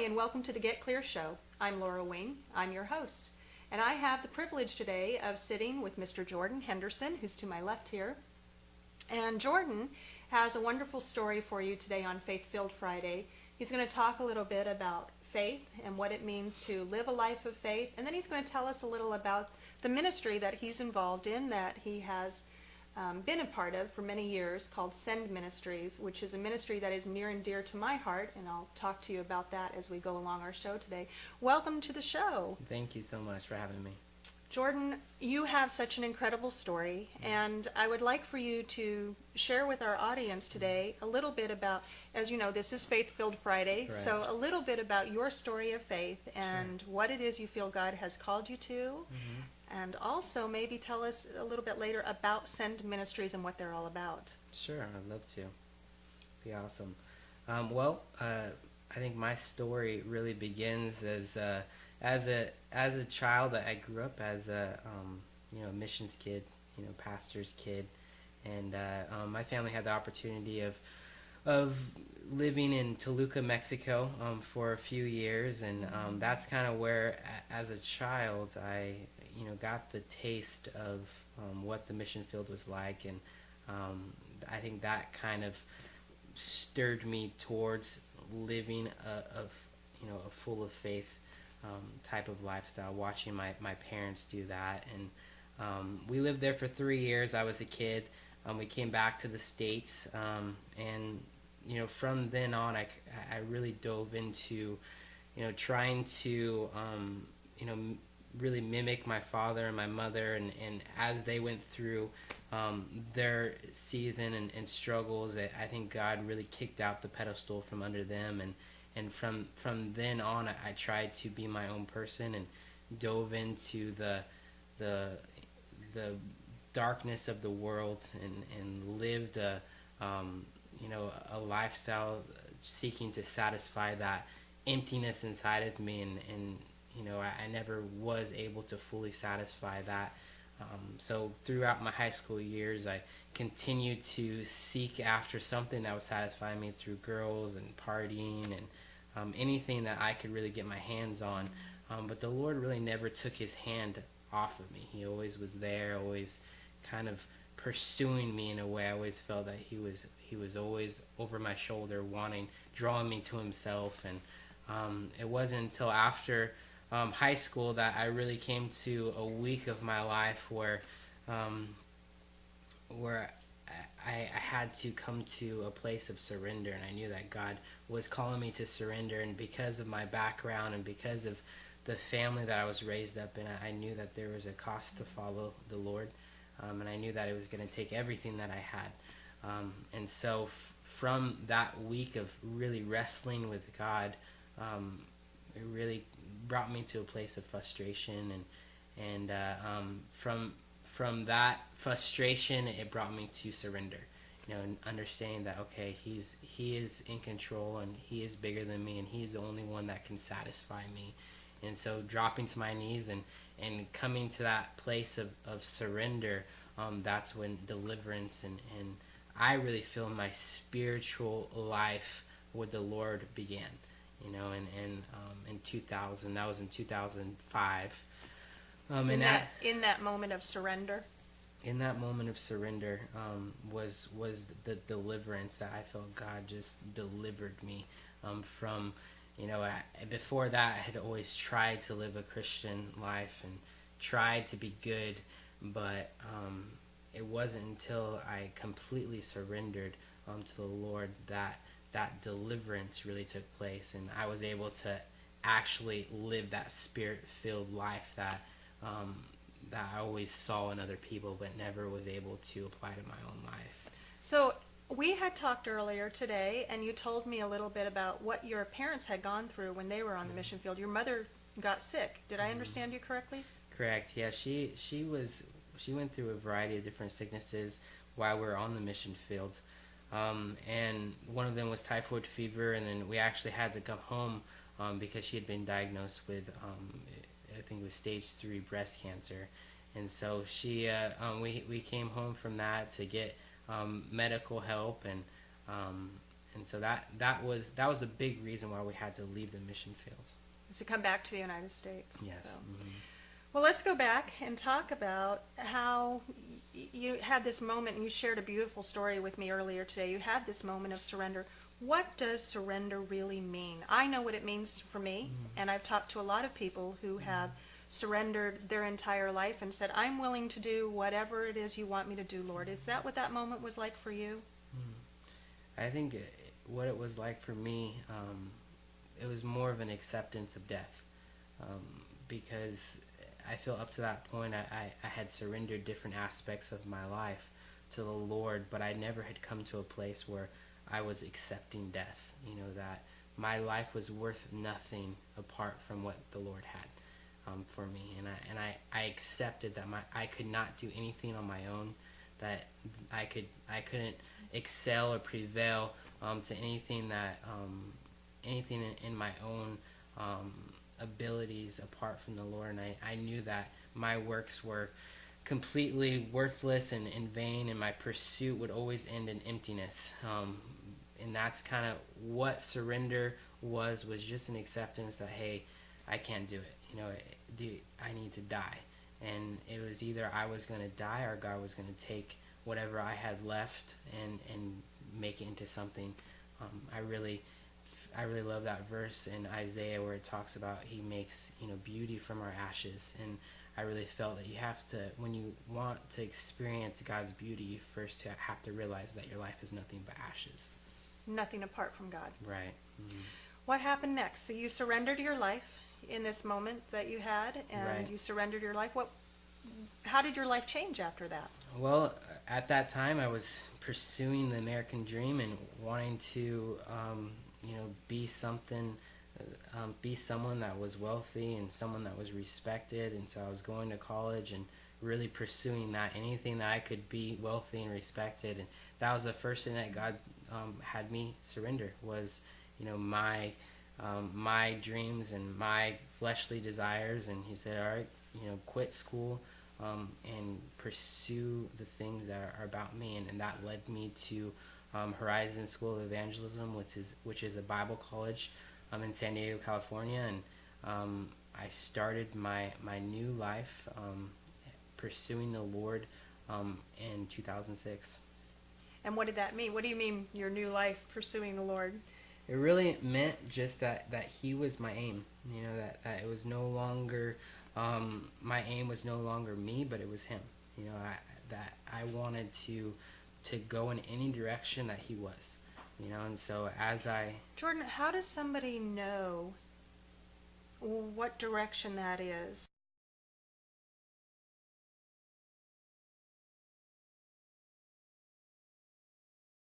and welcome to the Get Clear Show. I'm Laura Wing. I'm your host. And I have the privilege today of sitting with Mr. Jordan Henderson, who's to my left here. And Jordan has a wonderful story for you today on Faith-Filled Friday. He's going to talk a little bit about faith and what it means to live a life of faith. And then he's going to tell us a little about the ministry that he's involved in, that he has been a part of for many years, called Send Ministries, which is a ministry that is near and dear to my heart, and I'll talk to you about that as we go along our show today. Welcome to the show. Thank you so much for having me. Jordan, you have such an incredible story, and I would like for you to share with our audience today a little bit about, as you know, this is Faith-Filled Friday, Right. so a little bit about your story of faith and what it is you feel God has called you to. And also maybe tell us a little bit later about Send Ministries and what they're all about. Sure, I'd love to. Be awesome. I think my story really begins as a child. That I grew up as a missions kid, pastor's kid, and my family had the opportunity of living in Toluca, Mexico, for a few years, and that's kind of where, as a child, I got the taste of what the mission field was like, and I think that kind of stirred me towards living a full of faith type of lifestyle, watching my parents do that. And we lived there for 3 years. I was a kid. We came back to the States, and from then on, I really dove into trying to really mimic my father and my mother, and as they went through their season and struggles, I think God really kicked out the pedestal from under them, and from then on, I tried to be my own person and dove into the darkness of the world, and lived a lifestyle seeking to satisfy that emptiness inside of me, and I never was able to fully satisfy that. So throughout my high school years, I continued to seek after something that would satisfy me through girls and partying and anything that I could really get my hands on. But the Lord really never took his hand off of me. He always was there, always kind of pursuing me in a way. I always felt that he was always over my shoulder, drawing me to himself. And it wasn't until after high school that I really came to a week of my life where I had to come to a place of surrender, and I knew that God was calling me to surrender. And because of my background and because of the family that I was raised up in, I knew that there was a cost to follow the Lord, and I knew that it was going to take everything that I had. And so from that week of really wrestling with God, it really brought me to a place of frustration, and from that frustration, it brought me to surrender, and understanding that, okay, he is in control, and he is bigger than me, and he's the only one that can satisfy me. And so dropping to my knees and coming to that place of surrender, that's when deliverance and I really feel my spiritual life with the Lord began. In 2000, that was in 2005. In that moment of surrender? In that moment of surrender was the deliverance that I felt God just delivered me from. Before that, I had always tried to live a Christian life and tried to be good, but it wasn't until I completely surrendered to the Lord that deliverance really took place, and I was able to actually live that spirit-filled life that I always saw in other people but never was able to apply to my own life. So we had talked earlier today, and you told me a little bit about what your parents had gone through when they were on the mission field. Your mother got sick. Did I understand you correctly? Correct. Yeah, she went through a variety of different sicknesses while we were on the mission field. And one of them was typhoid fever, and then we actually had to come home because she had been diagnosed with, I think it was stage 3 breast cancer. And so we came home from that to get medical help, and And so that was a big reason why we had to leave the mission fields. To come back to the United States. Yes. So. Mm-hmm. Well, let's go back and talk about how you had this moment, and you shared a beautiful story with me earlier today. You had this moment of surrender. What does surrender really mean? I know what it means for me, and I've talked to a lot of people who have surrendered their entire life and said, I'm willing to do whatever it is you want me to do, Lord. Is that what that moment was like for you? I think what it was like for me, it was more of an acceptance of death, because I feel up to that point I had surrendered different aspects of my life to the Lord, but I never had come to a place where I was accepting death, that my life was worth nothing apart from what the Lord had for me. And I accepted that I could not do anything on my own, that I couldn't excel or prevail to anything that anything in my own abilities apart from the Lord. And I knew that my works were completely worthless and in vain, and my pursuit would always end in emptiness. And that's kind of what surrender was just an acceptance that, hey, I can't do it. I need to die. And it was either I was going to die or God was going to take whatever I had left and make it into something. I really love that verse in Isaiah where it talks about he makes beauty from our ashes. And I really felt that you have to, when you want to experience God's beauty, you first have to realize that your life is nothing but ashes. Nothing apart from God. Right. Mm-hmm. What happened next? So you surrendered your life in this moment that you had, and Right. you surrendered your life. How did your life change after that? Well, at that time, I was pursuing the American dream and wanting to, be something, be someone that was wealthy and someone that was respected. And so I was going to college and really pursuing that, anything that I could be wealthy and respected. And that was the first thing that God had me surrender was, my dreams and my fleshly desires. And he said, all right, quit school and pursue the things that are about me. And that led me to Horizon School of Evangelism, which is a Bible college in San Diego, California. And I started my new life pursuing the Lord in 2006. And what did that mean? What do you mean your new life pursuing the Lord? It really meant just that he was my aim. That it was no longer, my aim was no longer me, but it was him. That I wanted to go in any direction that he was. And so Jordan, how does somebody know what direction that is?